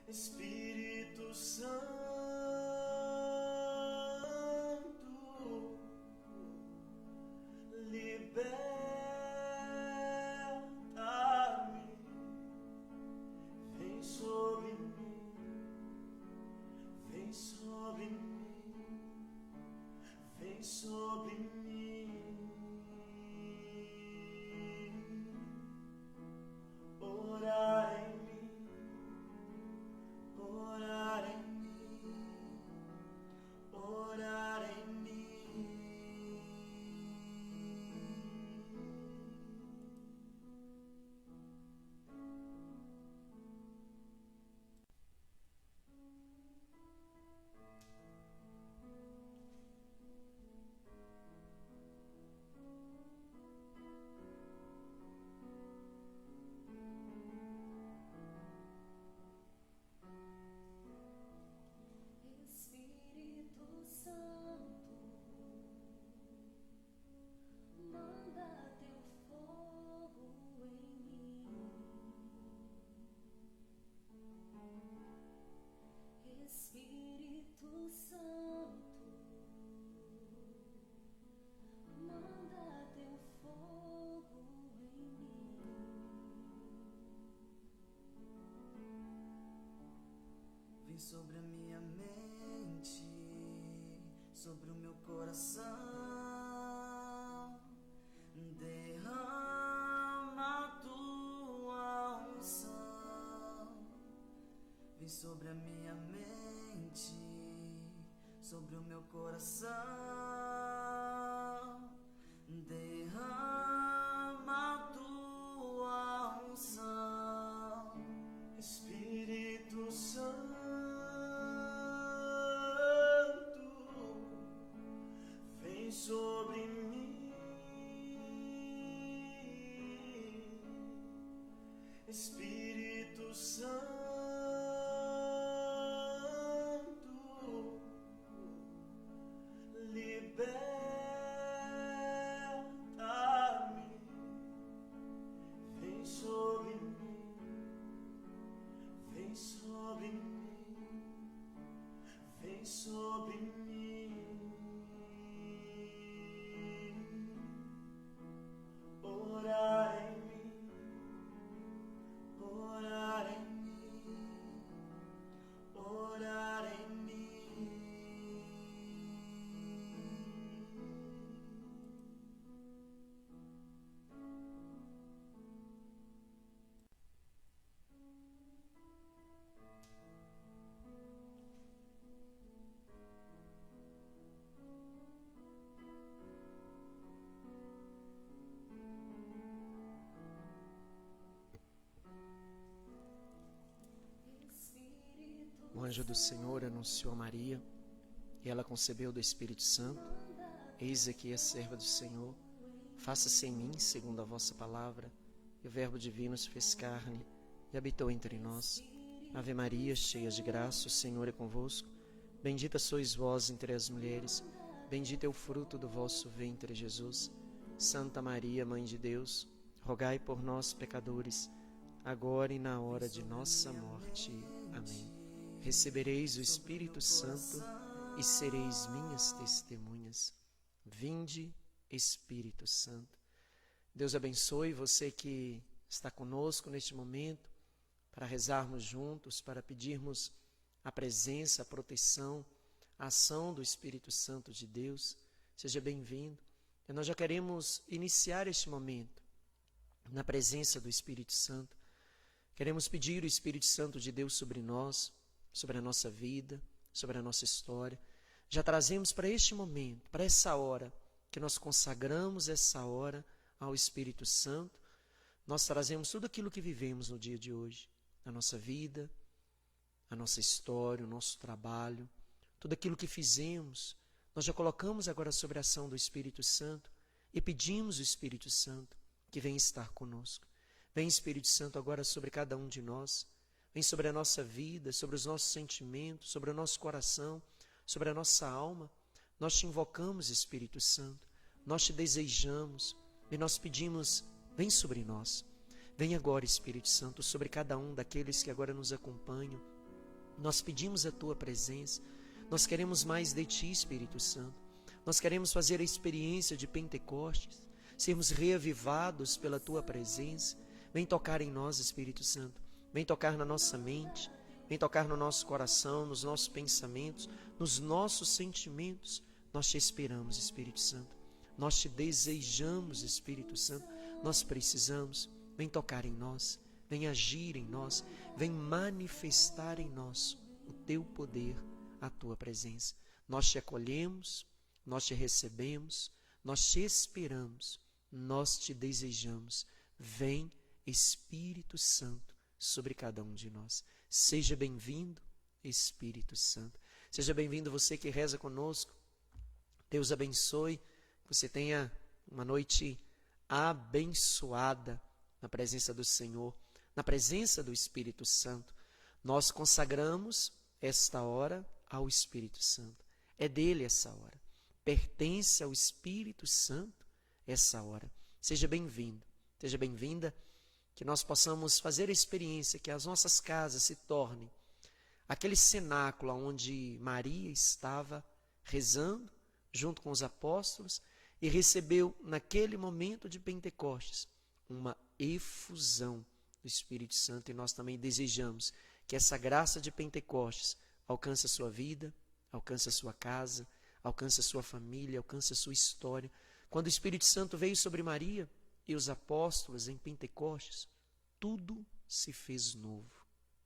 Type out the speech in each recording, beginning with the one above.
Espírito Santo, liberta-me, vem sobre mim, vem sobre mim, vem sobre mim. Orar em mim, orar em mim, orar em mim. Espírito Santo, manda teu fogo em mim. Espírito Santo, manda teu fogo em mim. Vem sobre a minha mente, sobre o meu coração, derrama a tua unção. Vem sobre a minha mente, sobre o meu coração, derrama a tua unção. Espírito Santo, vem sobre mim. Espírito Santo, liberta-me, vem sobre mim, vem sobre mim, vem sobre mim. Orar em mim, orar em mim, orar em mim. O anjo do Senhor anunciou a Maria, e ela concebeu do Espírito Santo. Eis aqui a serva do Senhor, faça-se em mim segundo a vossa palavra. E o Verbo divino se fez carne e habitou entre nós. Ave Maria, cheia de graça, o Senhor é convosco. Bendita sois vós entre as mulheres, bendito é o fruto do vosso ventre, Jesus. Santa Maria, Mãe de Deus, rogai por nós, pecadores, agora e na hora de nossa morte. Amém. Recebereis o Espírito Santo e sereis minhas testemunhas. Vinde, Espírito Santo. Deus abençoe você que está conosco neste momento, para rezarmos juntos, para pedirmos a presença, a proteção, a ação do Espírito Santo de Deus. Seja bem-vindo. E nós já queremos iniciar este momento na presença do Espírito Santo. Queremos pedir o Espírito Santo de Deus sobre nós, sobre a nossa vida, sobre a nossa história. Já trazemos para este momento, para essa hora, que nós consagramos essa hora ao Espírito Santo. Nós trazemos tudo aquilo que vivemos no dia de hoje, a nossa vida, a nossa história, o nosso trabalho, tudo aquilo que fizemos, nós já colocamos agora sobre a ação do Espírito Santo e pedimos o Espírito Santo que venha estar conosco. Vem, Espírito Santo, agora sobre cada um de nós. Vem sobre a nossa vida, sobre os nossos sentimentos, sobre o nosso coração, sobre a nossa alma. Nós te invocamos, Espírito Santo. Nós te desejamos e nós pedimos, vem sobre nós. Vem agora, Espírito Santo, sobre cada um daqueles que agora nos acompanham Nós pedimos a Tua presença. Nós queremos mais de Ti, Espírito Santo. Nós queremos fazer a experiência de Pentecostes, sermos reavivados pela Tua presença. Vem tocar em nós, Espírito Santo. Vem tocar na nossa mente. Vem tocar no nosso coração, nos nossos pensamentos, nos nossos sentimentos. Nós Te esperamos, Espírito Santo. Nós Te desejamos, Espírito Santo. Nós precisamos. Vem tocar em nós. Vem agir em nós. Vem manifestar em nós o Teu poder, a Tua presença. Nós Te acolhemos, nós Te recebemos, nós Te esperamos, nós Te desejamos. Vem, Espírito Santo, sobre cada um de nós. Seja bem-vindo, Espírito Santo. Seja bem-vindo você que reza conosco. Deus abençoe, que você tenha uma noite abençoada na presença do Senhor, na presença do Espírito Santo. Nós consagramos esta hora ao Espírito Santo. É dele essa hora. Pertence ao Espírito Santo essa hora. Seja bem-vindo, seja bem-vinda, que nós possamos fazer a experiência, que as nossas casas se tornem aquele cenáculo onde Maria estava rezando junto com os apóstolos e recebeu naquele momento de Pentecostes uma efusão do Espírito Santo. E nós também desejamos que essa graça de Pentecostes alcance a sua vida, alcance a sua casa, alcance a sua família, alcance a sua história. Quando o Espírito Santo veio sobre Maria e os apóstolos em Pentecostes, tudo se fez novo.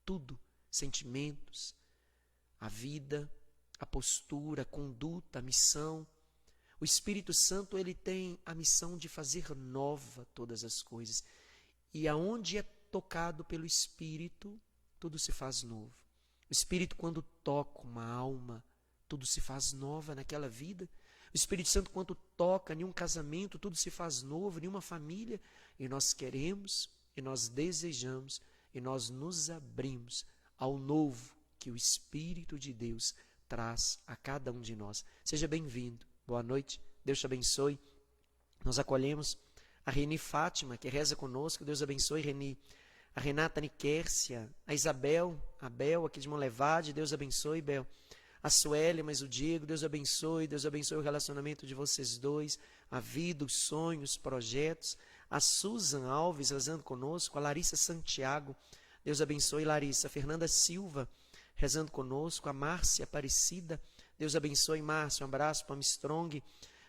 Tudo. Sentimentos, a vida, a postura, a conduta, a missão. O Espírito Santo, ele tem a missão de fazer nova todas as coisas. E aonde é tocado pelo Espírito, tudo se faz novo. O Espírito, quando toca uma alma, tudo se faz nova naquela vida. O Espírito Santo, quando toca em um casamento, tudo se faz novo, em uma família. E nós queremos, e nós desejamos, e nós nos abrimos ao novo que o Espírito de Deus traz a cada um de nós. Seja bem-vindo. Boa noite. Deus te abençoe. Nós acolhemos a Reni Fátima, que reza conosco. Deus abençoe, Reni. A Renata Niquércia, a Isabel, a Bel, aqui de Monlevade. Deus abençoe, Bel. A Sueli, mas o Diego, Deus abençoe o relacionamento de vocês dois, a vida, os sonhos, os projetos. A Susan Alves rezando conosco, a Larissa Santiago, Deus abençoe, Larissa. A Fernanda Silva rezando conosco, a Márcia Aparecida, Deus abençoe, Márcia. Um abraço para a Strong.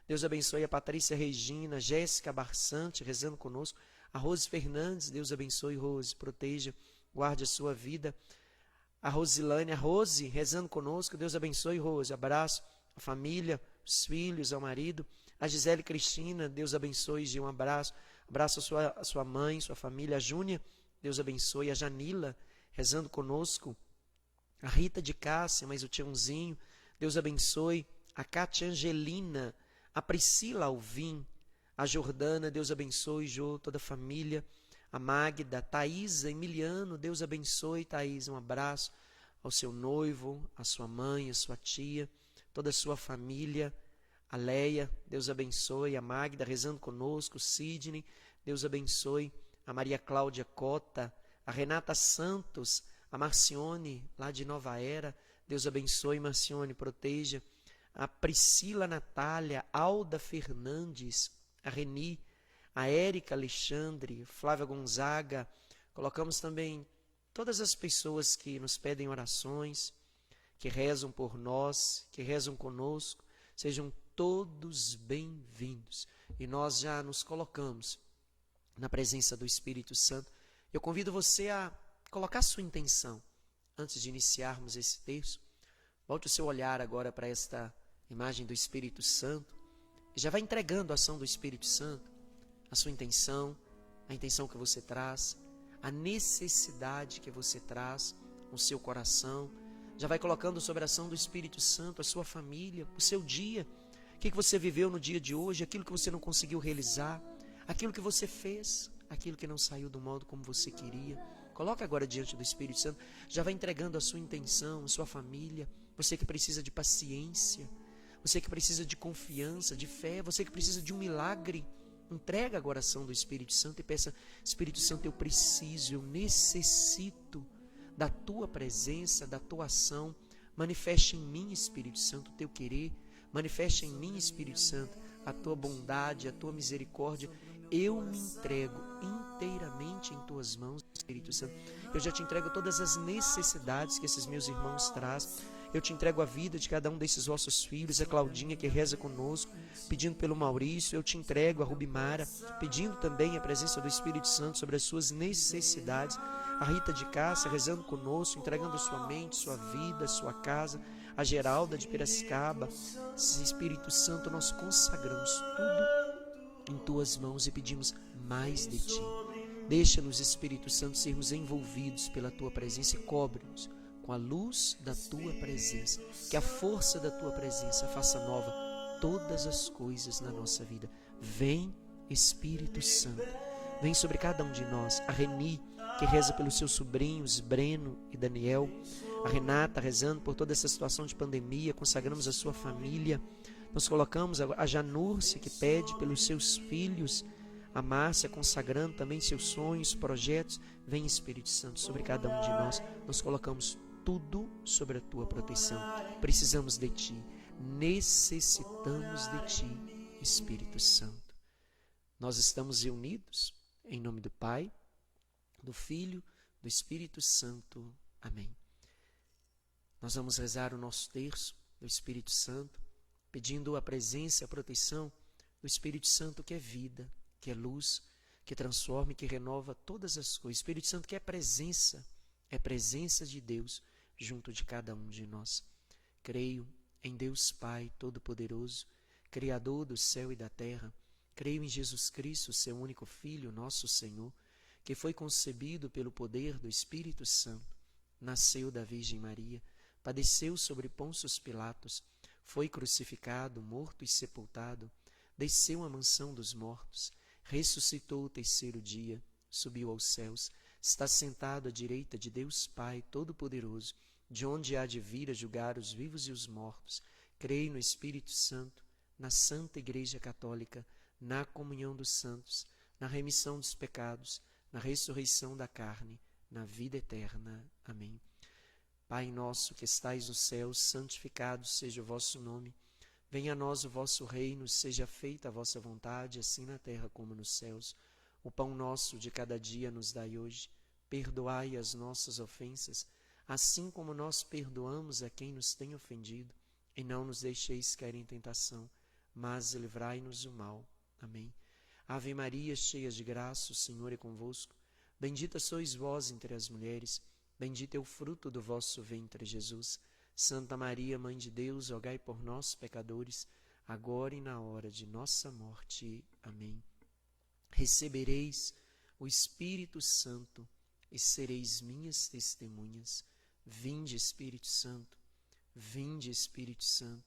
Deus abençoe a Patrícia Regina, Jéssica Barçante rezando conosco, a Rose Fernandes, Deus abençoe, Rose, proteja, guarde a sua vida. A Rosilane, a Rose rezando conosco, Deus abençoe, Rose. Abraço a família, os filhos, ao marido. A Gisele Cristina, Deus abençoe, Gil, um abraço. Abraço a sua mãe, sua família. A Júnia, Deus abençoe. A Janila rezando conosco. A Rita de Cássia, mais o Tiãozinho, Deus abençoe. A Cátia Angelina, a Priscila Alvim, a Jordana, Deus abençoe, Jô, toda a família. A Magda, a Thaísa Emiliano, Deus abençoe, Thaísa, um abraço ao seu noivo, à sua mãe, à sua tia, toda a sua família. A Leia, Deus abençoe. A Magda rezando conosco. Sidney, Deus abençoe. A Maria Cláudia Cota, a Renata Santos, a Marcione, lá de Nova Era, Deus abençoe, Marcione, proteja. A Priscila Natália, Alda Fernandes, a Reni, a Érica Alexandre, Flávia Gonzaga. Colocamos também todas as pessoas que nos pedem orações, que rezam por nós, que rezam conosco. Sejam todos bem-vindos. E nós já nos colocamos na presença do Espírito Santo. Eu convido você a colocar sua intenção antes de iniciarmos esse texto. Volte o seu olhar agora para esta imagem do Espírito Santo e já vai entregando a ação do Espírito Santo, a sua intenção, a intenção que você traz, a necessidade que você traz no seu coração. Já vai colocando sobre a ação do Espírito Santo a sua família, o seu dia, o que você viveu no dia de hoje, aquilo que você não conseguiu realizar, aquilo que você fez, aquilo que não saiu do modo como você queria. Coloca agora diante do Espírito Santo, já vai entregando a sua intenção, a sua família, você que precisa de paciência, você que precisa de confiança, de fé, você que precisa de um milagre. Entrega agora a ação do Espírito Santo e peça: Espírito Santo, eu preciso, eu necessito da tua presença, da tua ação. Manifeste em mim, Espírito Santo, o teu querer. Manifeste em mim, Espírito Santo, a tua bondade, a tua misericórdia. Eu me entrego inteiramente em tuas mãos, Espírito Santo. Eu já te entrego todas as necessidades que esses meus irmãos trazem. Eu te entrego a vida de cada um desses vossos filhos, a Claudinha que reza conosco, pedindo pelo Maurício. Eu te entrego a Rubimara, pedindo também a presença do Espírito Santo sobre as suas necessidades. A Rita de Cássia rezando conosco, entregando sua mente, sua vida, sua casa. A Geralda de Piracicaba. Espírito Santo, nós consagramos tudo em tuas mãos e pedimos mais de ti. Deixa-nos, Espírito Santo, sermos envolvidos pela tua presença e cobre-nos com a luz da tua presença. Que a força da tua presença faça nova todas as coisas na nossa vida. Vem, Espírito Santo, vem sobre cada um de nós. A Reni, que reza pelos seus sobrinhos Breno e Daniel. A Renata rezando por toda essa situação de pandemia. Consagramos a sua família. Nós colocamos a Janúrcia, que pede pelos seus filhos. A Márcia consagrando também seus sonhos, projetos. Vem, Espírito Santo, sobre cada um de nós. Nós colocamos tudo sobre a tua proteção. Precisamos de ti. Necessitamos de ti, Espírito Santo. Nós estamos reunidos em nome do Pai, do Filho, do Espírito Santo. Amém. Nós vamos rezar o nosso terço do Espírito Santo, pedindo a presença e a proteção do Espírito Santo, que é vida, que é luz, que transforma e que renova todas as coisas. Espírito Santo que é presença de Deus junto de cada um de nós. Creio em Deus Pai Todo-Poderoso, Criador do céu e da terra. Creio em Jesus Cristo, seu único Filho, nosso Senhor, que foi concebido pelo poder do Espírito Santo, nasceu da Virgem Maria, padeceu sobre Pôncio Pilatos, foi crucificado, morto e sepultado, desceu à mansão dos mortos, ressuscitou o terceiro dia, subiu aos céus, está sentado à direita de Deus Pai Todo-Poderoso, de onde há de vir a julgar os vivos e os mortos. Creio no Espírito Santo, na Santa Igreja Católica, na comunhão dos santos, na remissão dos pecados, na ressurreição da carne, na vida eterna. Amém. Pai nosso que estais no céu, santificado seja o vosso nome. Venha a nós o vosso reino, seja feita a vossa vontade, assim na terra como nos céus. O pão nosso de cada dia nos dai hoje. Perdoai as nossas ofensas, assim como nós perdoamos a quem nos tem ofendido. E não nos deixeis cair em tentação, mas livrai-nos do mal. Amém. Ave Maria, cheia de graça, o Senhor é convosco. Bendita sois vós entre as mulheres, bendito é o fruto do vosso ventre, Jesus. Santa Maria, Mãe de Deus, rogai por nós, pecadores, agora e na hora de nossa morte. Amém. Recebereis o Espírito Santo e sereis minhas testemunhas. Vinde, Espírito Santo, vinde, Espírito Santo,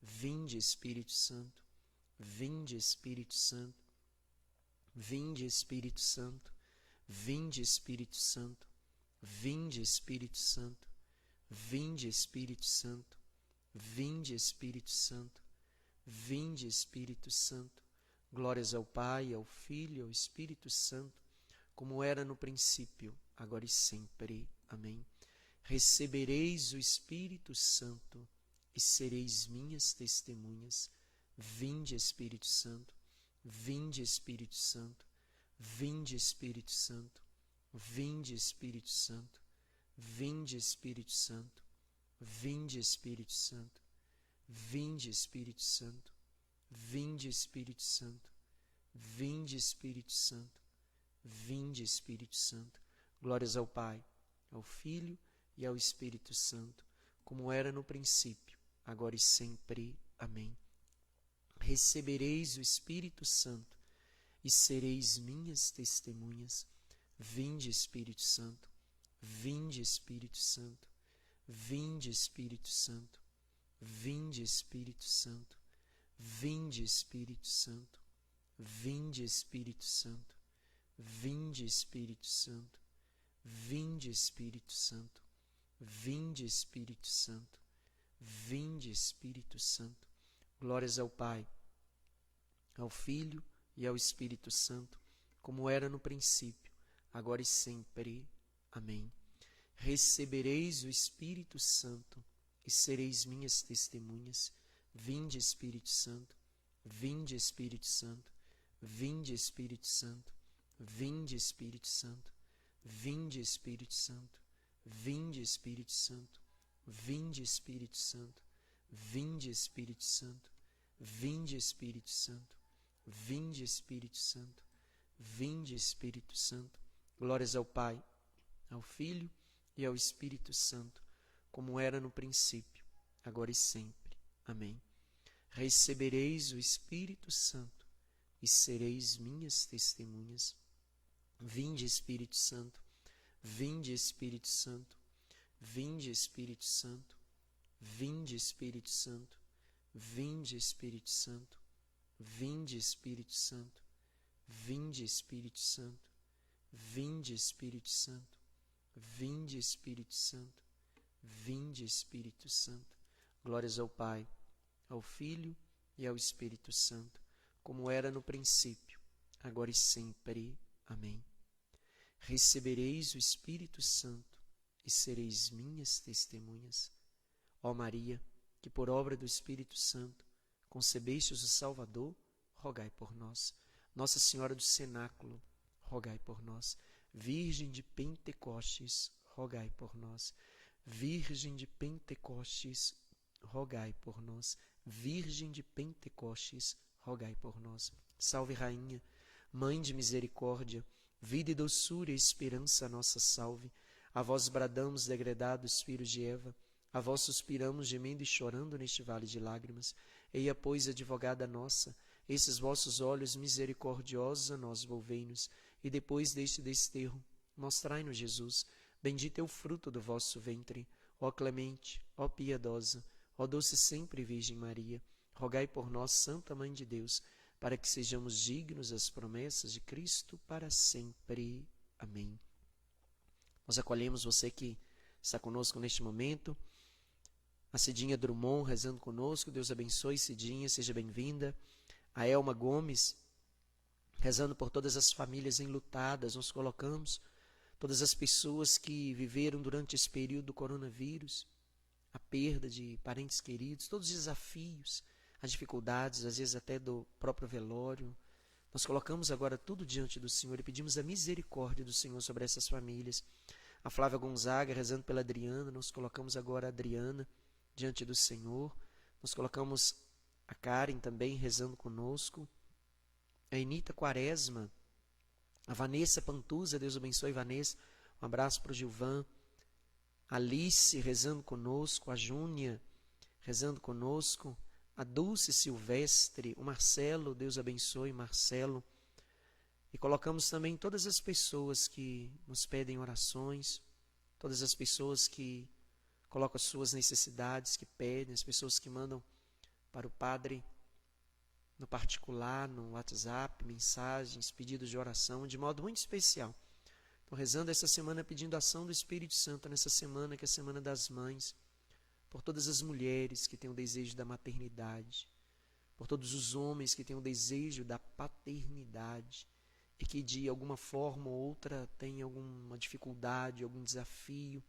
vinde, Espírito Santo, vinde, Espírito Santo, vinde, Espírito Santo, vinde, Espírito Santo, vinde, Espírito Santo, vinde, Espírito Santo, vinde, Espírito Santo, vinde, Espírito Santo. Glórias ao Pai, ao Filho e ao Espírito Santo, como era no princípio, agora e sempre. Amém. Recebereis o Espírito Santo e sereis minhas testemunhas. Vinde, Espírito Santo, vinde, Espírito Santo, vinde, Espírito Santo, vinde, Espírito Santo, vinde, Espírito Santo, vinde, Espírito Santo, vinde, Espírito Santo, vinde, Espírito Santo, vinde, Espírito Santo, vinde, Espírito Santo. Glórias ao Pai, ao Filho e ao Espírito Santo, como era no princípio, agora e sempre. Amém. Recebereis o Espírito Santo e sereis minhas testemunhas. Vinde, Espírito Santo, vinde, Espírito Santo, vinde, Espírito Santo, vinde, Espírito Santo, vinde, Espírito Santo, vinde, Espírito Santo, vinde, Espírito Santo, vinde, Espírito Santo, vinde, Espírito Santo, vinde, Espírito Santo. Glórias ao Pai, ao Filho e ao Espírito Santo, como era no princípio, agora e sempre. Amém. Recebereis o Espírito Santo e sereis minhas testemunhas. Vinde, Espírito Santo, vinde, Espírito Santo, vinde, Espírito Santo, vinde, Espírito Santo, vinde, Espírito Santo, vinde, Espírito Santo, vinde, Espírito Santo, vinde, Espírito Santo, vinde, Espírito Santo, vinde, Espírito Santo, vinde, Espírito Santo. Glórias ao Pai, ao Filho e ao Espírito Santo, como era no princípio, agora e sempre. Amém. Recebereis o Espírito Santo e sereis minhas testemunhas. Vinde, Espírito Santo, vinde, Espírito Santo, vinde, Espírito Santo, vinde, Espírito Santo, vinde, Espírito Santo, vinde, Espírito Santo, vinde, Espírito Santo, vinde, Espírito Santo, vinde, Espírito Santo, vinde, Espírito Santo. Glórias ao Pai, ao Filho e ao Espírito Santo, como era no princípio, agora e sempre. Amém. Recebereis o Espírito Santo e sereis minhas testemunhas. Ó Maria, que por obra do Espírito Santo concebestes o Salvador, rogai por nós. Nossa Senhora do Cenáculo, rogai por nós. Virgem de Pentecostes, rogai por nós. Virgem de Pentecostes, rogai por nós. Virgem de Pentecostes, rogai por nós. Salve Rainha, Mãe de misericórdia, vida e doçura e esperança nossa salve. A vós bradamos, degredados filhos de Eva, a vós suspiramos, gemendo e chorando neste vale de lágrimas. Eia, pois, advogada nossa, esses vossos olhos misericordiosos a nós volvei-nos, e depois deste desterro, mostrai-nos Jesus. Bendito é o fruto do vosso ventre. Ó clemente, ó piedosa, ó doce sempre Virgem Maria, rogai por nós, Santa Mãe de Deus, para que sejamos dignos das promessas de Cristo para sempre. Amém. Nós acolhemos você que está conosco neste momento. A Cidinha Drummond rezando conosco. Deus abençoe, Cidinha, seja bem-vinda. A Elma Gomes rezando por todas as famílias enlutadas. Nós colocamos todas as pessoas que viveram durante esse período do coronavírus, a perda de parentes queridos, todos os desafios, as dificuldades, às vezes até do próprio velório. Nós colocamos agora tudo diante do Senhor e pedimos a misericórdia do Senhor sobre essas famílias. A Flávia Gonzaga rezando pela Adriana, nós colocamos agora a Adriana diante do Senhor. Nós colocamos a Karen também rezando conosco. A Enita Quaresma, a Vanessa Pantuza, Deus abençoe Vanessa. Um abraço para o Gilvan. A Alice rezando conosco, a Júnia rezando conosco, a Dulce Silvestre, o Marcelo, Deus abençoe Marcelo. E colocamos também todas as pessoas que nos pedem orações, todas as pessoas que colocam as suas necessidades, que pedem, as pessoas que mandam para o Padre no particular, no WhatsApp, mensagens, pedidos de oração, de modo muito especial. Estou rezando essa semana pedindo a ação do Espírito Santo nessa semana, que é a Semana das Mães, por todas as mulheres que têm o desejo da maternidade, por todos os homens que têm o desejo da paternidade e que de alguma forma ou outra têm alguma dificuldade, algum desafio,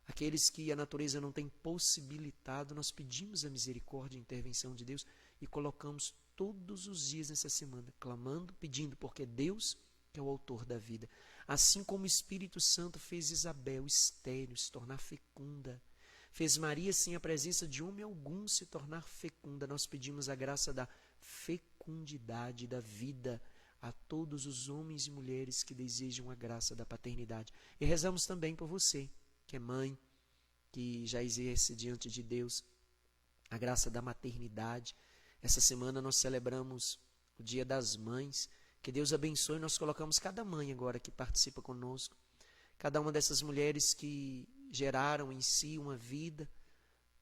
aqueles que a natureza não tem possibilitado. Nós pedimos a misericórdia e a intervenção de Deus e colocamos todos os dias nessa semana, clamando, pedindo, porque Deus que é o autor da vida. Assim como o Espírito Santo fez Isabel estéril se tornar fecunda, fez Maria sem a presença de homem algum se tornar fecunda, nós pedimos a graça da fecundidade, da vida a todos os homens e mulheres que desejam a graça da paternidade. E rezamos também por você, que é mãe, que já exerce diante de Deus a graça da maternidade. Essa semana nós celebramos o Dia das Mães. Que Deus abençoe. Nós colocamos cada mãe agora que participa conosco, cada uma dessas mulheres que geraram em si uma vida.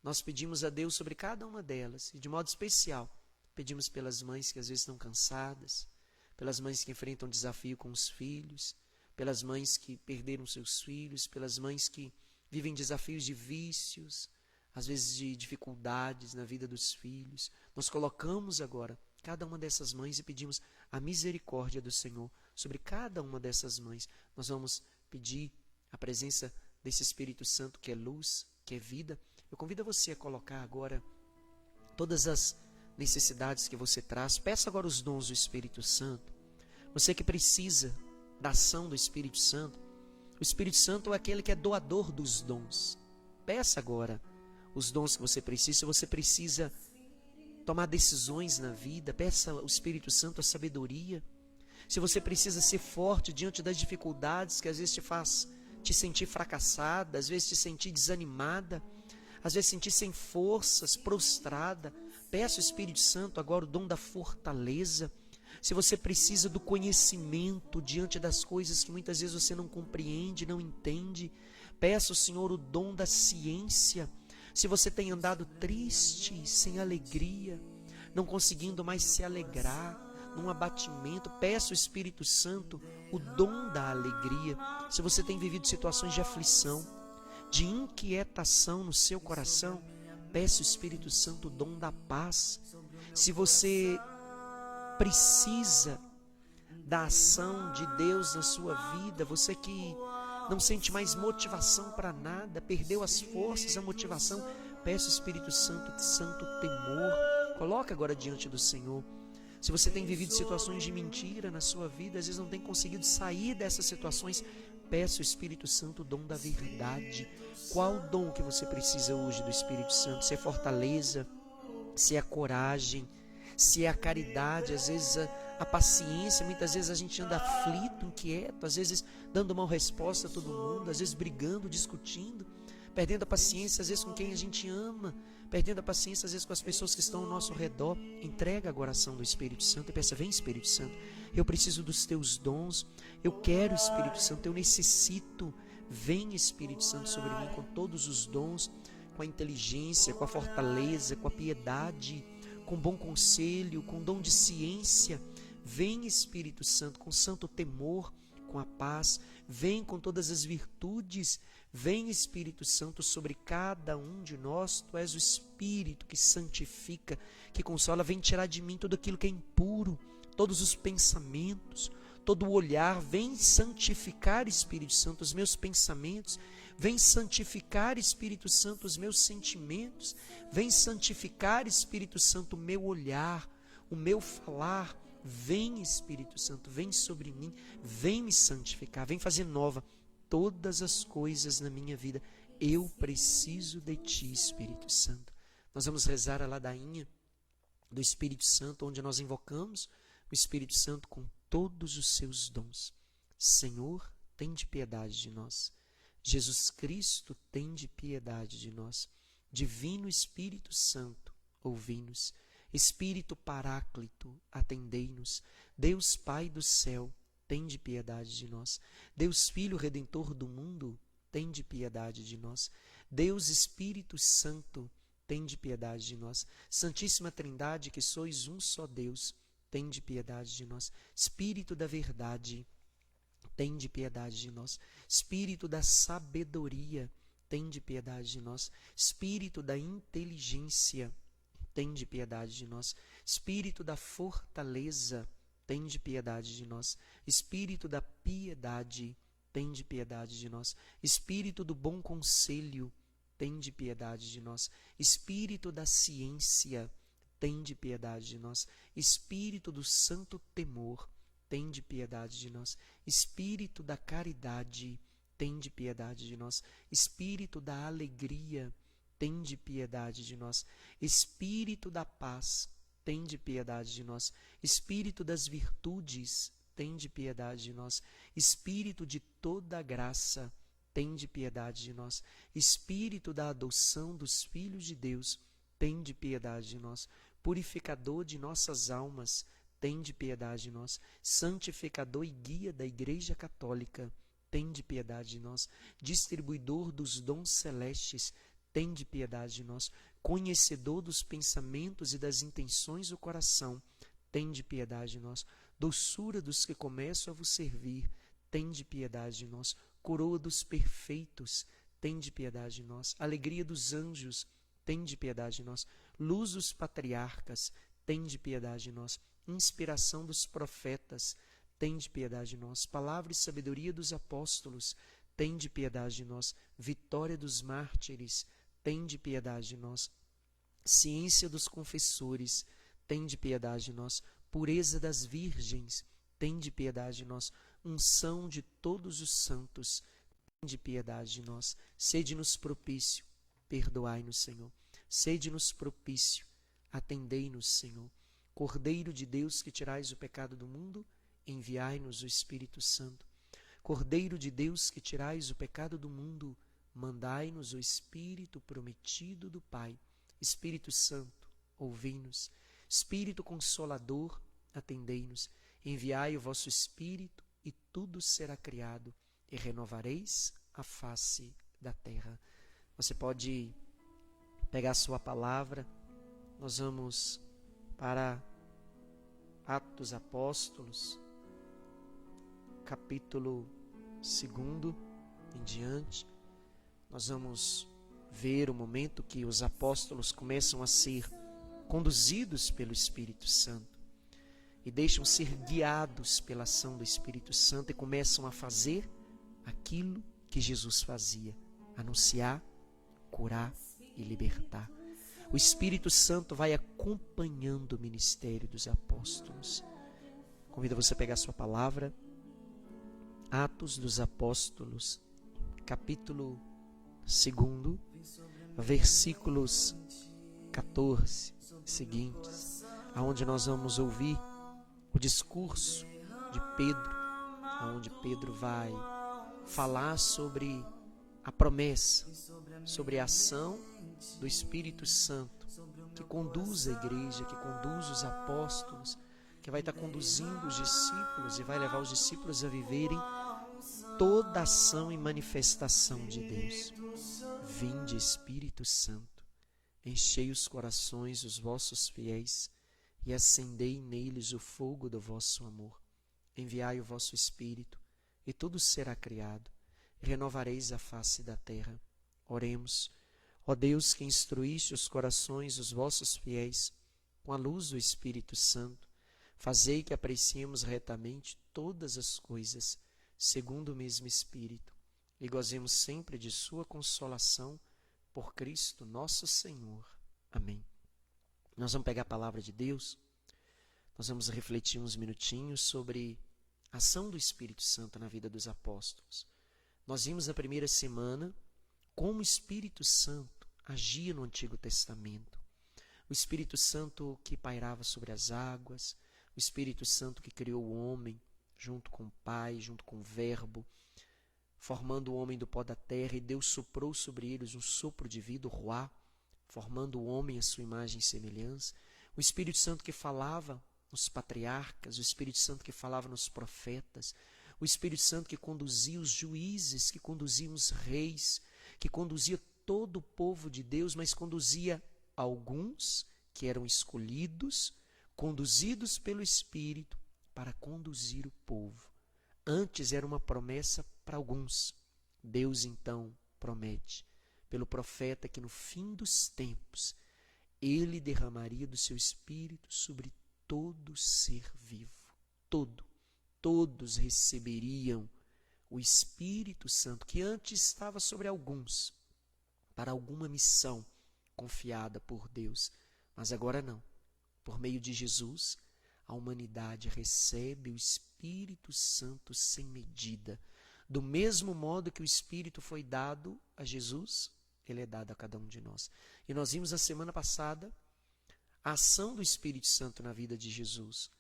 Nós pedimos a Deus sobre cada uma delas, e de modo especial pedimos pelas mães que às vezes estão cansadas, pelas mães que enfrentam desafio com os filhos, pelas mães que perderam seus filhos, pelas mães que vivem desafios de vícios, às vezes de dificuldades na vida dos filhos. Nós colocamos agora cada uma dessas mães e pedimos a misericórdia do Senhor sobre cada uma dessas mães. Nós vamos pedir a presença desse Espírito Santo que é luz, que é vida, eu convido você a colocar agora todas as necessidades que você traz. Peça agora os dons do Espírito Santo. Você que precisa da ação do Espírito Santo, o Espírito Santo é aquele que é doador dos dons. Peça agora os dons que você precisa. Se você precisa tomar decisões na vida, peça ao Espírito Santo a sabedoria. Se você precisa ser forte diante das dificuldades que às vezes te sentir fracassada, às vezes te sentir desanimada, às vezes sentir sem forças, prostrada, peça ao Espírito Santo agora o dom da fortaleza. Se você precisa do conhecimento diante das coisas que muitas vezes você não compreende, não entende, peça ao Senhor o dom da ciência. Se você tem andado triste, sem alegria, não conseguindo mais se alegrar, num abatimento, peça ao Espírito Santo o dom da alegria. Se você tem vivido situações de aflição, de inquietação no seu coração, peça ao Espírito Santo o dom da paz. Se você precisa da ação de Deus na sua vida, você que não sente mais motivação para nada, perdeu as forças, a motivação, peça ao Espírito Santo, santo temor, coloca agora diante do Senhor. Se você tem vivido situações de mentira na sua vida, às vezes não tem conseguido sair dessas situações, peça ao Espírito Santo o dom da verdade. Qual o dom que você precisa hoje do Espírito Santo? Se é fortaleza, se é a coragem, se é a caridade, às vezes a paciência. Muitas vezes a gente anda aflito, inquieto, às vezes dando mal resposta a todo mundo, às vezes brigando, discutindo, perdendo a paciência às vezes com quem a gente ama, perdendo a paciência às vezes com as pessoas que estão ao nosso redor. Entrega a oração do Espírito Santo e peça: vem Espírito Santo, eu preciso dos teus dons, eu quero Espírito Santo, eu necessito. Vem Espírito Santo sobre mim com todos os dons, com a inteligência, com a fortaleza, com a piedade, com bom conselho, com dom de ciência. Vem Espírito Santo com santo temor, com a paz. Vem com todas as virtudes. Vem Espírito Santo sobre cada um de nós. Tu és o Espírito que santifica, que consola. Vem tirar de mim tudo aquilo que é impuro, todos os pensamentos, todo o olhar. Vem santificar, Espírito Santo, os meus pensamentos. Vem santificar, Espírito Santo, os meus sentimentos. Vem santificar, Espírito Santo, o meu olhar, o meu falar. Vem Espírito Santo, vem sobre mim, vem me santificar, vem fazer nova todas as coisas na minha vida. Eu preciso de ti, Espírito Santo. Nós vamos rezar a ladainha do Espírito Santo, onde nós invocamos o Espírito Santo com todos os seus dons. Senhor, tende piedade de nós. Jesus Cristo, tende piedade de nós. Divino Espírito Santo, ouvi-nos. Espírito Paráclito, atendei-nos. Deus Pai do céu, tende piedade de nós. Deus Filho Redentor do mundo, tende piedade de nós. Deus Espírito Santo, tende piedade de nós. Santíssima Trindade, que sois um só Deus, tende piedade de nós. Espírito da verdade, tende piedade de nós. Espírito da sabedoria, tende piedade de nós. Espírito da inteligência, tende piedade de nós. Espírito da fortaleza, tende piedade de nós. Espírito da piedade, tende piedade de nós. Espírito do bom conselho, tende piedade de nós. Espírito da ciência, tende piedade de nós. Espírito do santo temor, tende piedade de nós. Espírito da caridade, tende piedade de nós. Espírito da alegria, tende piedade de nós. Espírito da paz, tende piedade de nós. Espírito das virtudes, tende piedade de nós. Espírito de toda graça, tende piedade de nós. Espírito da adoção dos filhos de Deus, tende piedade de nós. Purificador de nossas almas, tende piedade de nós. Santificador e guia da Igreja Católica, tende piedade de nós. Distribuidor dos dons celestes, tende piedade de nós. Conhecedor dos pensamentos e das intenções do coração, tende piedade de nós. Doçura dos que começam a vos servir, tende piedade de nós. Coroa dos perfeitos, tende piedade de nós. Alegria dos anjos, tende piedade de nós. Luz dos patriarcas, tende piedade de nós. Inspiração dos profetas, tende piedade de nós. Palavra e sabedoria dos apóstolos, tende piedade de nós. Vitória dos mártires, tende piedade de nós. Ciência dos confessores, tende piedade de nós. Pureza das virgens, tende piedade de nós. Unção de todos os santos, tende piedade de nós. Sede-nos propício, perdoai-nos, Senhor. Sede-nos propício, atendei-nos, Senhor. Cordeiro de Deus, que tirais o pecado do mundo, enviai-nos o Espírito Santo. Cordeiro de Deus, que tirais o pecado do mundo, mandai-nos o Espírito prometido do Pai. Espírito Santo, ouvi-nos. Espírito Consolador, atendei-nos. Enviai o vosso Espírito, e tudo será criado, e renovareis a face da terra. Você pode pegar a sua palavra. Nós vamos para Atos dos Apóstolos, capítulo 2 em diante. Nós vamos ver o momento que os apóstolos começam a ser conduzidos pelo Espírito Santo e deixam ser guiados pela ação do Espírito Santo e começam a fazer aquilo que Jesus fazia: anunciar, curar e libertar. O Espírito Santo vai acompanhando o ministério dos apóstolos. Convido você a pegar a sua palavra. Atos dos Apóstolos, capítulo 2, versículos 14 seguintes, aonde nós vamos ouvir o discurso de Pedro, aonde Pedro vai falar sobre a promessa, sobre a ação do Espírito Santo, que conduz a igreja, que conduz os apóstolos, que vai estar conduzindo os discípulos e vai levar os discípulos a viverem toda a ação e manifestação de Deus. Vinde, Espírito Santo, enchei os corações dos vossos fiéis e acendei neles o fogo do vosso amor. Enviai o vosso Espírito, e tudo será criado, e renovareis a face da terra. Oremos. Ó Deus, que instruíste os corações dos vossos fiéis com a luz do Espírito Santo, fazei que apreciemos retamente todas as coisas, segundo o mesmo Espírito, e gozemos sempre de sua consolação, por Cristo nosso Senhor. Amém. Nós vamos pegar a palavra de Deus, nós vamos refletir uns minutinhos sobre a ação do Espírito Santo na vida dos apóstolos. Nós vimos na primeira semana como o Espírito Santo agia no Antigo Testamento. O Espírito Santo que pairava sobre as águas, o Espírito Santo que criou o homem junto com o Pai, junto com o Verbo, formando o homem do pó da terra, e Deus soprou sobre eles um sopro de vida, o Ruá, formando o homem à sua imagem e semelhança. O Espírito Santo que falava nos patriarcas, o Espírito Santo que falava nos profetas, o Espírito Santo que conduzia os juízes, que conduzia os reis, que conduzia todo o povo de Deus, mas conduzia alguns que eram escolhidos, conduzidos pelo Espírito, para conduzir o povo. Antes era uma promessa para alguns. Deus então promete, pelo profeta, que no fim dos tempos ele derramaria do seu Espírito sobre todo ser vivo. Todos receberiam o Espírito Santo, que antes estava sobre alguns, para alguma missão confiada por Deus. Mas agora não. Por meio de Jesus, a humanidade recebe o Espírito Santo sem medida. Do mesmo modo que o Espírito foi dado a Jesus, ele é dado a cada um de nós. E nós vimos na semana passada a ação do Espírito Santo na vida de Jesus.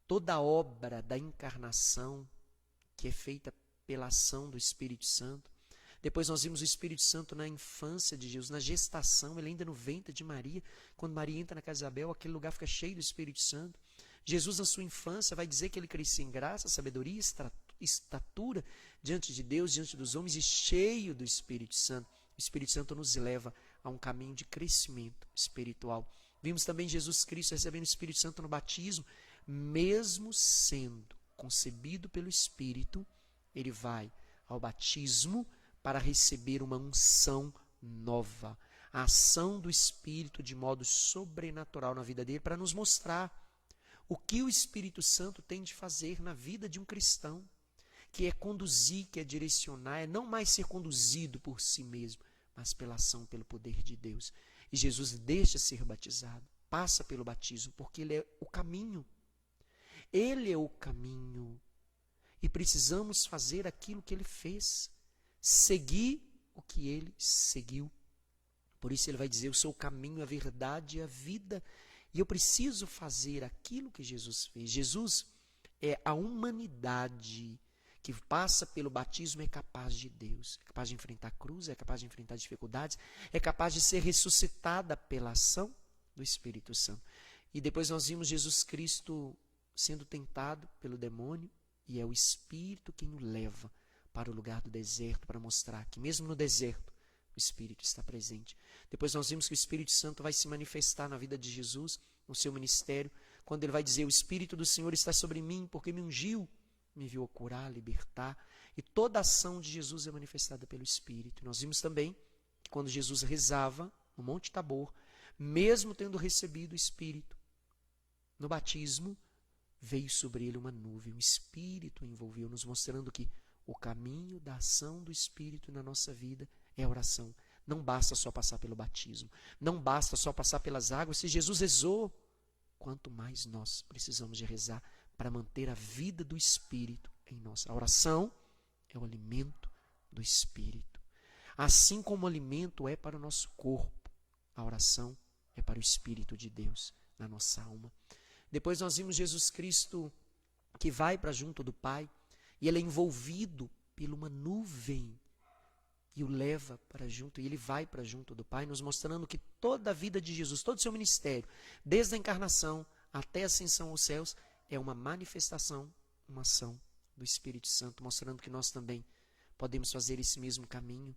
Toda a obra da encarnação que é feita pela ação do Espírito Santo. Depois nós vimos o Espírito Santo na infância de Jesus, na gestação, ele ainda no ventre de Maria. Quando Maria entra na casa de Isabel, aquele lugar fica cheio do Espírito Santo. Jesus, na sua infância, vai dizer que ele crescia em graça, sabedoria, estatura diante de Deus, diante dos homens, e cheio do Espírito Santo. O Espírito Santo nos leva a um caminho de crescimento espiritual. Vimos também Jesus Cristo recebendo o Espírito Santo no batismo. Mesmo sendo concebido pelo Espírito, ele vai ao batismo para receber uma unção nova. A ação do Espírito de modo sobrenatural na vida dele, para nos mostrar o que o Espírito Santo tem de fazer na vida de um cristão. que é conduzir, que é direcionar, é não mais ser conduzido por si mesmo, mas pela ação, pelo poder de Deus. E Jesus deixa ser batizado, passa pelo batismo, porque Ele é o caminho. Ele é o caminho. E precisamos fazer aquilo que Ele fez, seguir o que Ele seguiu. Por isso Ele vai dizer: eu sou o caminho, a verdade e a vida. E eu preciso fazer aquilo que Jesus fez. Jesus é a humanidade que passa pelo batismo, é capaz de Deus. É capaz de enfrentar a cruz, é capaz de enfrentar dificuldades, é capaz de ser ressuscitada pela ação do Espírito Santo. E depois nós vimos Jesus Cristo sendo tentado pelo demônio, e é o Espírito quem o leva para o lugar do deserto, para mostrar que mesmo no deserto o Espírito está presente. Depois nós vimos que o Espírito Santo vai se manifestar na vida de Jesus, no seu ministério, quando ele vai dizer: o Espírito do Senhor está sobre mim, porque me ungiu, me enviou a curar, libertar. E toda a ação de Jesus é manifestada pelo Espírito. Nós vimos também que quando Jesus rezava no Monte Tabor, mesmo tendo recebido o Espírito, no batismo, veio sobre ele uma nuvem, o Espírito o envolveu, nos mostrando que o caminho da ação do Espírito na nossa vida é a oração. Não basta só passar pelo batismo, não basta só passar pelas águas. Se Jesus rezou, quanto mais nós precisamos de rezar para manter a vida do Espírito em nós. A oração é o alimento do Espírito. Assim como o alimento é para o nosso corpo, a oração é para o Espírito de Deus na nossa alma. Depois nós vimos Jesus Cristo que vai para junto do Pai, e ele é envolvido por uma nuvem e o leva para junto, e ele vai para junto do Pai, nos mostrando que toda a vida de Jesus, todo o seu ministério, desde a encarnação até a ascensão aos céus, é uma manifestação, uma ação do Espírito Santo, mostrando que nós também podemos fazer esse mesmo caminho,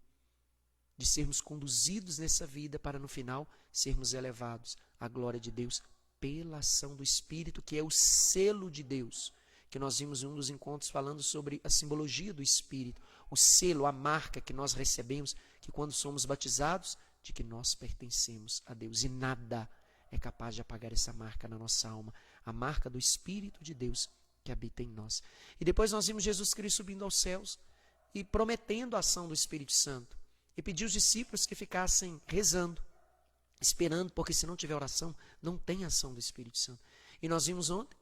de sermos conduzidos nessa vida para no final sermos elevados à glória de Deus pela ação do Espírito, que é o selo de Deus, que nós vimos em um dos encontros falando sobre a simbologia do Espírito, o selo, a marca que nós recebemos, que quando somos batizados, de que nós pertencemos a Deus, e nada é capaz de apagar essa marca na nossa alma, a marca do Espírito de Deus que habita em nós. E depois nós vimos Jesus Cristo subindo aos céus e prometendo a ação do Espírito Santo, e pediu aos discípulos que ficassem rezando, esperando, porque se não tiver oração, não tem ação do Espírito Santo. E nós vimos ontem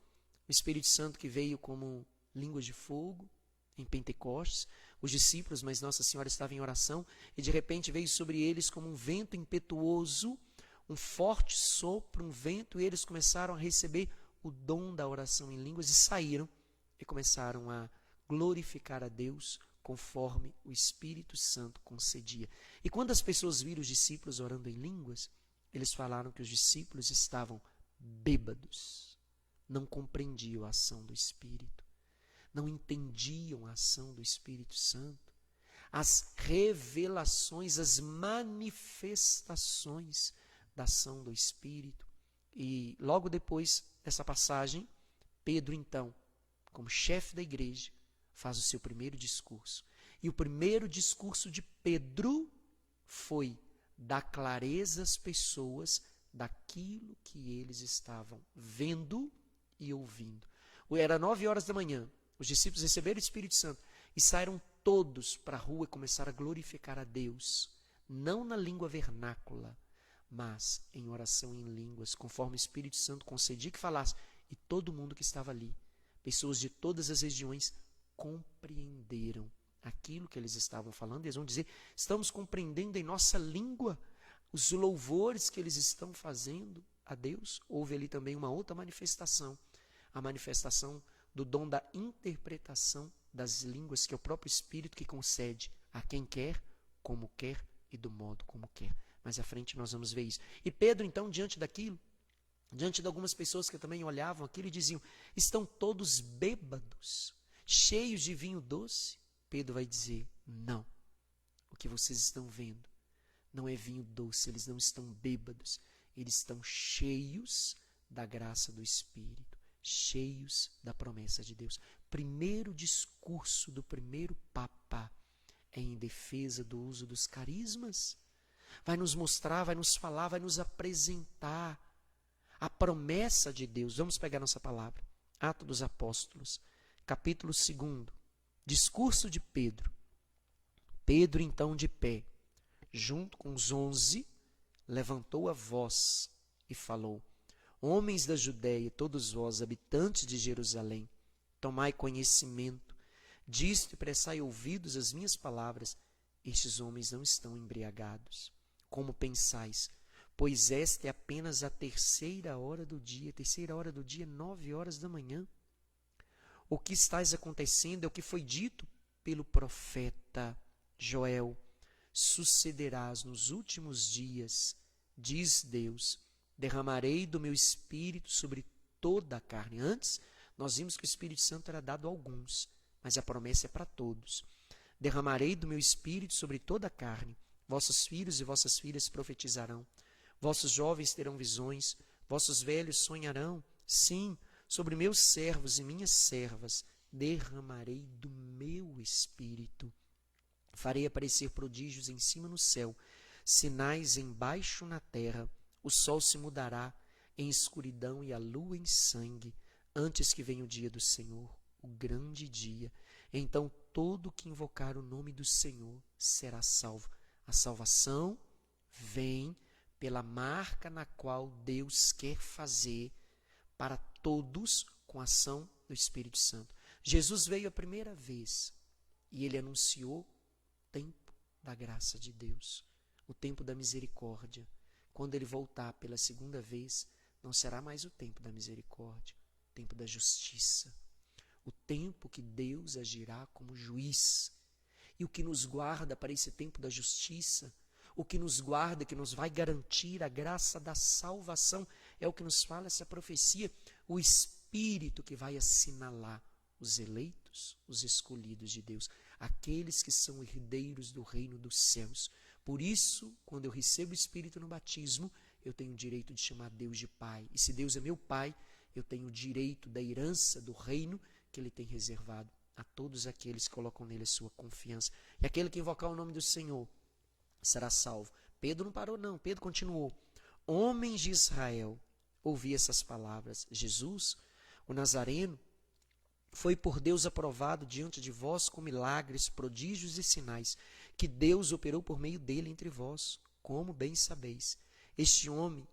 o Espírito Santo que veio como línguas de fogo em Pentecostes, os discípulos, mas Nossa Senhora estava em oração, e de repente veio sobre eles como um vento impetuoso, um forte sopro, um vento, e eles começaram a receber o dom da oração em línguas, e saíram e começaram a glorificar a Deus conforme o Espírito Santo concedia. E quando as pessoas viram os discípulos orando em línguas, eles falaram que os discípulos estavam bêbados, não compreendiam a ação do Espírito, não entendiam a ação do Espírito Santo, as revelações, as manifestações da ação do Espírito. E logo depois dessa passagem, Pedro então, como chefe da igreja, faz o seu primeiro discurso. E o primeiro discurso de Pedro foi dar clareza às pessoas daquilo que eles estavam vendo e ouvindo. Era 9 horas da manhã, os discípulos receberam o Espírito Santo e saíram todos para a rua e começaram a glorificar a Deus, não na língua vernácula, mas em oração em línguas, conforme o Espírito Santo concedia que falasse. E todo mundo que estava ali, pessoas de todas as regiões, compreenderam aquilo que eles estavam falando. Eles vão dizer: estamos compreendendo em nossa língua os louvores que eles estão fazendo a Deus. Houve ali também uma outra manifestação, a manifestação do dom da interpretação das línguas, que é o próprio Espírito que concede a quem quer, como quer e do modo como quer. Mais à frente nós vamos ver isso. E Pedro então, diante daquilo, diante de algumas pessoas que também olhavam aquilo e diziam: estão todos bêbados, cheios de vinho doce? Pedro vai dizer: não, o que vocês estão vendo não é vinho doce, eles não estão bêbados, eles estão cheios da graça do Espírito, cheios da promessa de Deus. Primeiro discurso do primeiro Papa é em defesa do uso dos carismas. Vai nos mostrar, vai nos falar, vai nos apresentar a promessa de Deus. Vamos pegar nossa palavra, Atos dos Apóstolos, capítulo 2. Discurso de Pedro. Pedro, então, de pé, junto com os 11, levantou a voz e falou: Homens da Judéia, todos vós, habitantes de Jerusalém, tomai conhecimento disto e prestai ouvidos às minhas palavras. Estes homens não estão embriagados, como pensais, pois esta é apenas a terceira hora do dia, 9 horas da manhã. O que está acontecendo é o que foi dito pelo profeta Joel: sucederás nos últimos dias, diz Deus, derramarei do meu espírito sobre toda a carne. Antes, nós vimos que o Espírito Santo era dado a alguns, mas a promessa é para todos. Derramarei do meu espírito sobre toda a carne. Vossos filhos e vossas filhas profetizarão. Vossos jovens terão visões. Vossos velhos sonharão. Sim, sobre meus servos e minhas servas derramarei do meu espírito. Farei aparecer prodígios em cima no céu, sinais embaixo na terra. O sol se mudará em escuridão e a lua em sangue, antes que venha o dia do Senhor, o grande dia. Então todo que invocar o nome do Senhor será salvo. A salvação vem pela marca na qual Deus quer fazer para todos com a ação do Espírito Santo. Jesus veio a primeira vez e ele anunciou o tempo da graça de Deus, o tempo da misericórdia. Quando ele voltar pela segunda vez, não será mais o tempo da misericórdia, o tempo da justiça, o tempo que Deus agirá como juiz. E o que nos guarda para esse tempo da justiça, o que nos guarda, que nos vai garantir a graça da salvação, é o que nos fala essa profecia, o Espírito que vai assinalar os eleitos, os escolhidos de Deus, aqueles que são herdeiros do reino dos céus. Por isso, quando eu recebo o Espírito no batismo, eu tenho o direito de chamar Deus de Pai. E se Deus é meu Pai, eu tenho o direito da herança do reino que Ele tem reservado a todos aqueles que colocam nele a sua confiança. E aquele que invocar o nome do Senhor será salvo. Pedro não parou não, Pedro continuou. Homens de Israel, ouvi essas palavras. Jesus, o Nazareno, foi por Deus aprovado diante de vós com milagres, prodígios e sinais, que Deus operou por meio dele entre vós, como bem sabeis. Este homem,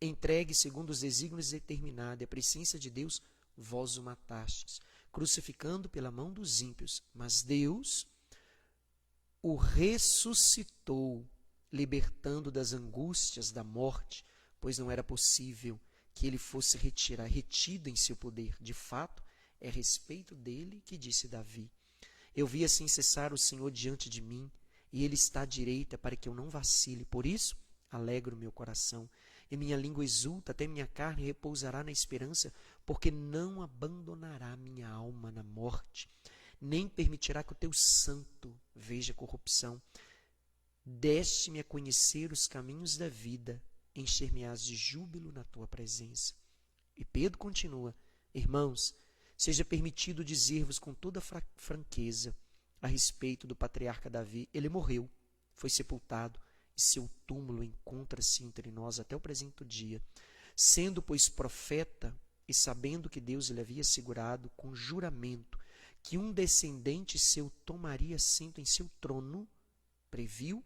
entregue segundo os desígnios determinados e a presciência de Deus, vós o matastes, crucificando pela mão dos ímpios. Mas Deus o ressuscitou, libertando das angústias da morte, pois não era possível que ele fosse retido em seu poder. De fato, é a respeito dele que disse Davi: eu vi assim cessar o Senhor diante de mim, e ele está à direita para que eu não vacile. Por isso, alegro meu coração, e minha língua exulta, até minha carne repousará na esperança, porque não abandonará minha alma na morte, nem permitirá que o teu santo veja corrupção. Deste-me a conhecer os caminhos da vida, encher-me-ás de júbilo na tua presença. E Pedro continua: irmãos, seja permitido dizer-vos com toda franqueza a respeito do patriarca Davi. Ele morreu, foi sepultado, e seu túmulo encontra-se entre nós até o presente dia. Sendo, pois, profeta, e sabendo que Deus lhe havia assegurado com juramento que um descendente seu tomaria assento em seu trono, previu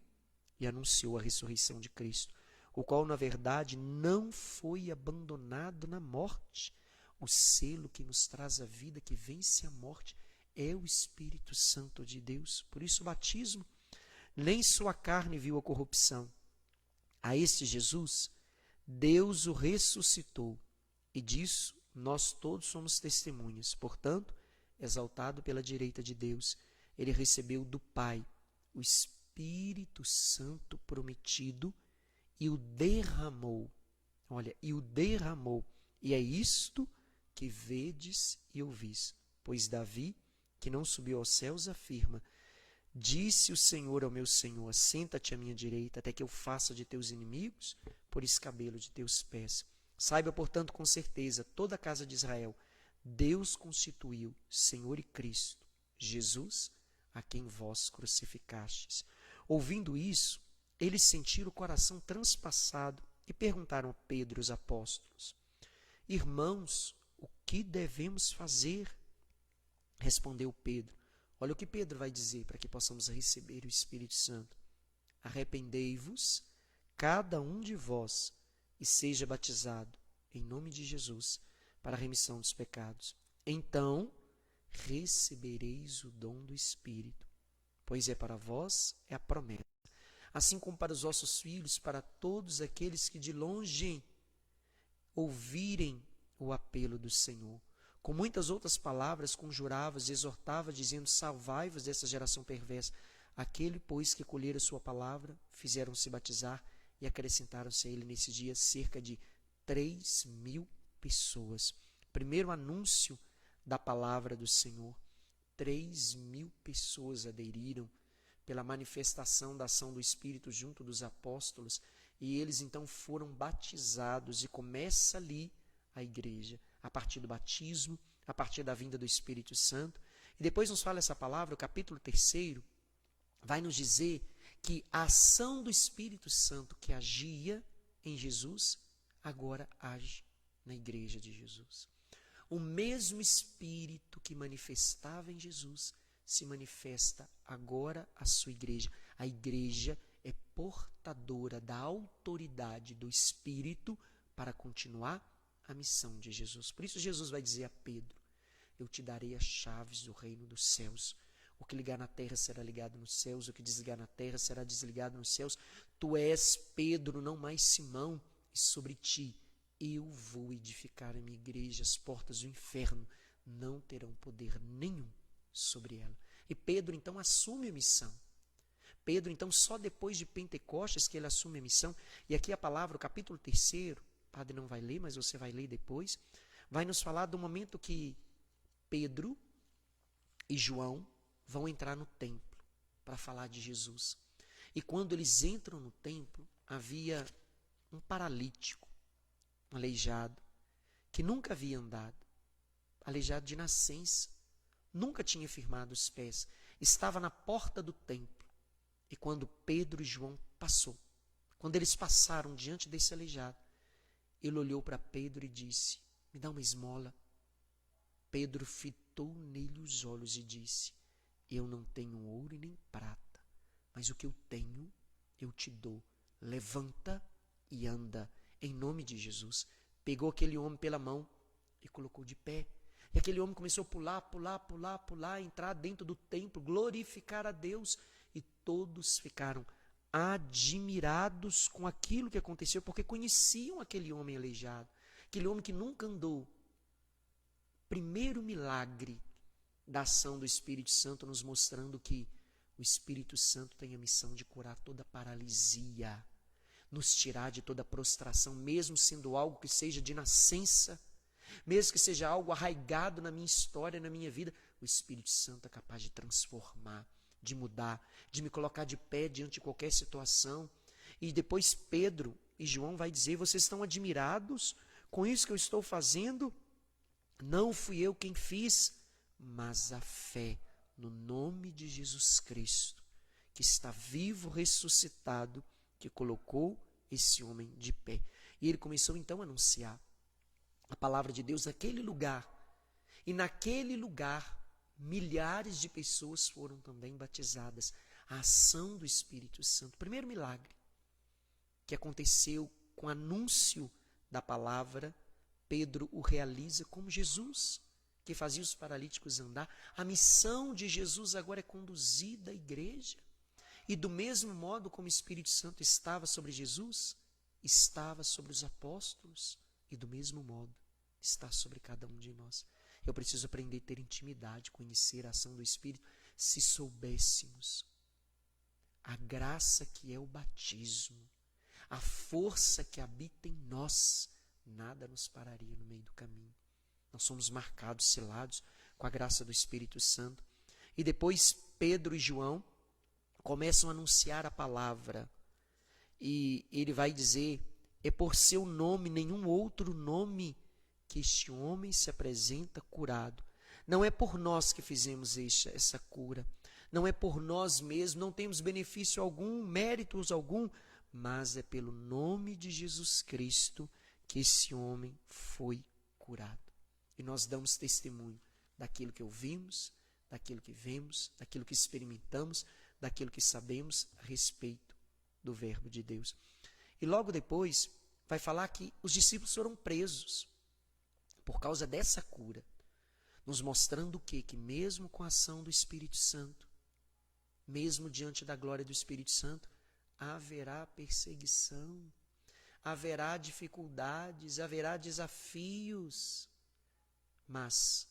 e anunciou a ressurreição de Cristo, o qual, na verdade, não foi abandonado na morte. O selo que nos traz a vida, que vence a morte, é o Espírito Santo de Deus. Por isso o batismo, nem sua carne viu a corrupção. A este Jesus, Deus o ressuscitou, e disso nós todos somos testemunhas. Portanto, exaltado pela direita de Deus, ele recebeu do Pai o Espírito Santo prometido e o derramou. Olha, e o derramou. E é isto que vedes e ouvis. Pois Davi, que não subiu aos céus, afirma: disse o Senhor ao meu Senhor: assenta-te à minha direita, até que eu faça de teus inimigos por escabelo de teus pés. Saiba, portanto, com certeza, toda a casa de Israel, Deus constituiu Senhor e Cristo, Jesus, a quem vós crucificastes. Ouvindo isso, eles sentiram o coração transpassado e perguntaram a Pedro e os apóstolos: irmãos, o que devemos fazer? Respondeu Pedro: Olha o que Pedro vai dizer para que possamos receber o Espírito Santo. Arrependei-vos, cada um de vós, e seja batizado, em nome de Jesus, para a remissão dos pecados. Então recebereis o dom do Espírito, pois é para vós é a promessa, assim como para os vossos filhos, para todos aqueles que de longe ouvirem o apelo do Senhor. Com muitas outras palavras conjuravas e exortava, dizendo: salvai-vos dessa geração perversa. Aquele, pois, que colhera sua palavra, fizeram-se batizar, e acrescentaram-se a ele nesse dia cerca de 3.000 pessoas. Primeiro anúncio da palavra do Senhor. 3.000 pessoas aderiram pela manifestação da ação do Espírito junto dos apóstolos, e eles então foram batizados, e começa ali a igreja, a partir do batismo, a partir da vinda do Espírito Santo. E depois nos fala essa palavra, o capítulo 3 vai nos dizer que a ação do Espírito Santo que agia em Jesus, agora age na igreja de Jesus. O mesmo Espírito que manifestava em Jesus se manifesta agora à sua igreja. A igreja é portadora da autoridade do Espírito para continuar a missão de Jesus. Por isso Jesus vai dizer a Pedro: eu te darei as chaves do reino dos céus. O que ligar na terra será ligado nos céus, o que desligar na terra será desligado nos céus. Tu és Pedro, não mais Simão, e sobre ti eu vou edificar a minha igreja. As portas do inferno não terão poder nenhum sobre ela. E Pedro então assume a missão. Pedro então, só depois de Pentecostes que ele assume a missão. E aqui a palavra, o capítulo 3, o padre não vai ler, mas você vai ler depois, vai nos falar do momento que Pedro e João vão entrar no templo para falar de Jesus. E quando eles entram no templo, havia um paralítico, um aleijado, que nunca havia andado, aleijado de nascença, nunca tinha firmado os pés, estava na porta do templo. E quando Pedro e João quando eles passaram diante desse aleijado, ele olhou para Pedro e disse: me dá uma esmola. Pedro fitou nele os olhos e disse: eu não tenho ouro e nem prata, mas o que eu tenho eu te dou. Levanta e anda, em nome de Jesus. Pegou aquele homem pela mão e colocou de pé. E aquele homem começou a pular, entrar dentro do templo, glorificar a Deus. E todos ficaram admirados com aquilo que aconteceu, porque conheciam aquele homem aleijado, aquele homem que nunca andou. Primeiro milagre da ação do Espírito Santo, nos mostrando que o Espírito Santo tem a missão de curar toda paralisia, nos tirar de toda prostração, mesmo sendo algo que seja de nascença, mesmo que seja algo arraigado na minha história, na minha vida. O Espírito Santo é capaz de transformar, de mudar, de me colocar de pé diante de qualquer situação. E depois Pedro e João vai dizer: vocês estão admirados com isso que eu estou fazendo? Não fui eu quem fiz, mas a fé no nome de Jesus Cristo, que está vivo, ressuscitado, que colocou esse homem de pé. E ele começou então a anunciar a palavra de Deus naquele lugar. E naquele lugar, milhares de pessoas foram também batizadas. A ação do Espírito Santo. O primeiro milagre que aconteceu com o anúncio da palavra, Pedro o realiza como Jesus, que fazia os paralíticos andar. A missão de Jesus agora é conduzida à igreja. E do mesmo modo como o Espírito Santo estava sobre Jesus, estava sobre os apóstolos. E do mesmo modo está sobre cada um de nós. Eu preciso aprender a ter intimidade, conhecer a ação do Espírito. Se soubéssemos a graça que é o batismo, a força que habita em nós, nada nos pararia no meio do caminho. Nós somos marcados, selados com a graça do Espírito Santo. E depois Pedro e João começam a anunciar a palavra. E ele vai dizer: é por seu nome, nenhum outro nome, que este homem se apresenta curado. Não é por nós que fizemos essa cura. Não é por nós mesmos, não temos benefício algum, méritos algum, mas é pelo nome de Jesus Cristo que esse homem foi curado. E nós damos testemunho daquilo que ouvimos, daquilo que vemos, daquilo que experimentamos, daquilo que sabemos a respeito do verbo de Deus. E logo depois vai falar que os discípulos foram presos por causa dessa cura, nos mostrando o quê? Que mesmo com a ação do Espírito Santo, mesmo diante da glória do Espírito Santo, haverá perseguição, haverá dificuldades, haverá desafios, mas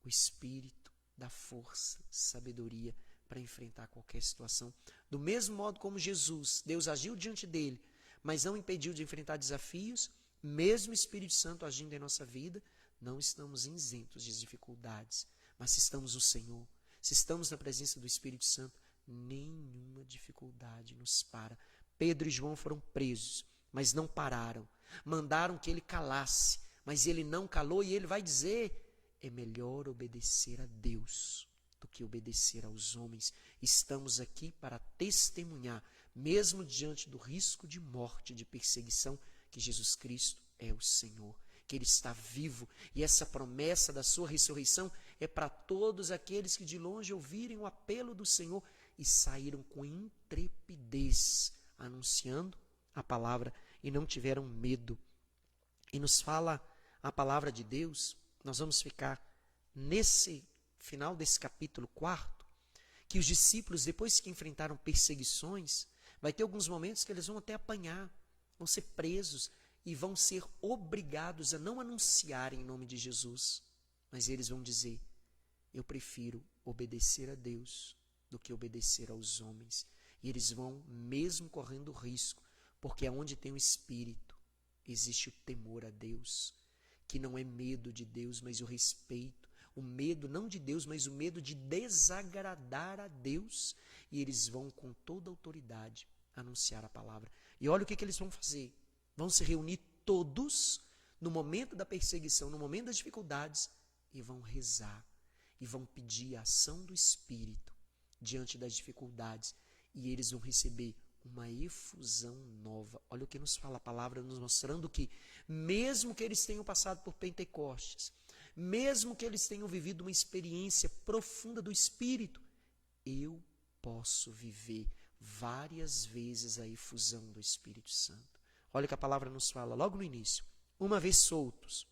o Espírito dá força, sabedoria para enfrentar qualquer situação. Do mesmo modo como Jesus, Deus agiu diante dele, mas não impediu de enfrentar desafios, mesmo o Espírito Santo agindo em nossa vida, não estamos isentos de dificuldades. Mas se estamos no Senhor, se estamos na presença do Espírito Santo, nenhuma dificuldade nos para. Pedro e João foram presos, mas não pararam. Mandaram que ele calasse, mas ele não calou, e ele vai dizer: é melhor obedecer a Deus do que obedecer aos homens. Estamos aqui para testemunhar, mesmo diante do risco de morte, de perseguição, que Jesus Cristo é o Senhor, que Ele está vivo, e essa promessa da sua ressurreição é para todos aqueles que de longe ouvirem o apelo do Senhor e saíram com intrepidez, anunciando a palavra, e não tiveram medo. E nos fala a palavra de Deus, nós vamos ficar nesse final desse capítulo 4, que os discípulos, depois que enfrentaram perseguições, vai ter alguns momentos que eles vão até apanhar, vão ser presos e vão ser obrigados a não anunciar em nome de Jesus, mas eles vão dizer: eu prefiro obedecer a Deus do que obedecer aos homens. E eles vão mesmo correndo risco, porque aonde tem o Espírito existe o temor a Deus, que não é medo de Deus, mas o respeito, o medo não de Deus, mas o medo de desagradar a Deus, e eles vão com toda a autoridade anunciar a palavra. E olha o que eles vão fazer: vão se reunir todos no momento da perseguição, no momento das dificuldades, e vão rezar, e vão pedir a ação do Espírito diante das dificuldades, e eles vão receber uma efusão nova. Olha o que nos fala a palavra, nos mostrando que mesmo que eles tenham passado por Pentecostes, mesmo que eles tenham vivido uma experiência profunda do Espírito, eu posso viver várias vezes a efusão do Espírito Santo. Olha o que a palavra nos fala logo no início: uma vez soltos,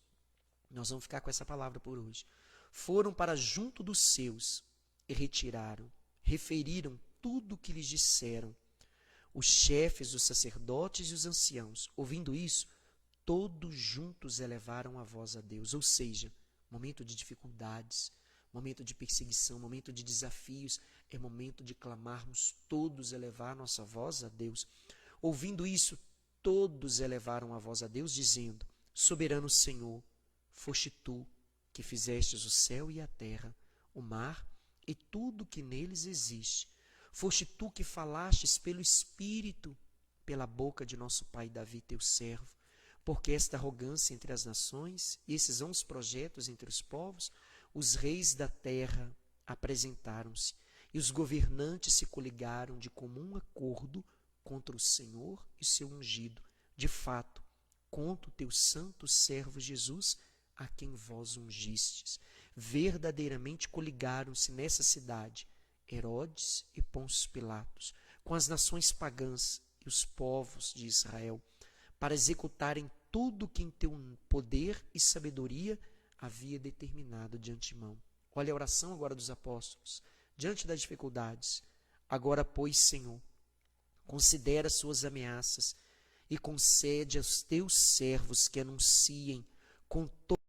nós vamos ficar com essa palavra por hoje, foram para junto dos seus e referiram tudo o que lhes disseram. Os chefes, os sacerdotes e os anciãos, ouvindo isso, todos juntos elevaram a voz a Deus. Ou seja, momento de dificuldades, momento de perseguição, momento de desafios, é momento de clamarmos, todos elevar nossa voz a Deus. Ouvindo isso, todos elevaram a voz a Deus, dizendo: soberano Senhor, foste tu que fizestes o céu e a terra, o mar e tudo que neles existe. Foste tu que falastes pelo Espírito, pela boca de nosso pai Davi, teu servo. Porque esta arrogância entre as nações e esses vãos projetos entre os povos, os reis da terra apresentaram-se, e os governantes se coligaram de comum acordo contra o Senhor e seu ungido. De fato, contra o teu santo servo Jesus, a quem vós ungistes. Verdadeiramente coligaram-se nessa cidade Herodes e Pôncio Pilatos, com as nações pagãs e os povos de Israel, para executarem tudo o que em teu poder e sabedoria havia determinado de antemão. Olha a oração agora dos apóstolos, diante das dificuldades. Agora, pois, Senhor, considera suas ameaças e concede aos teus servos que anunciem com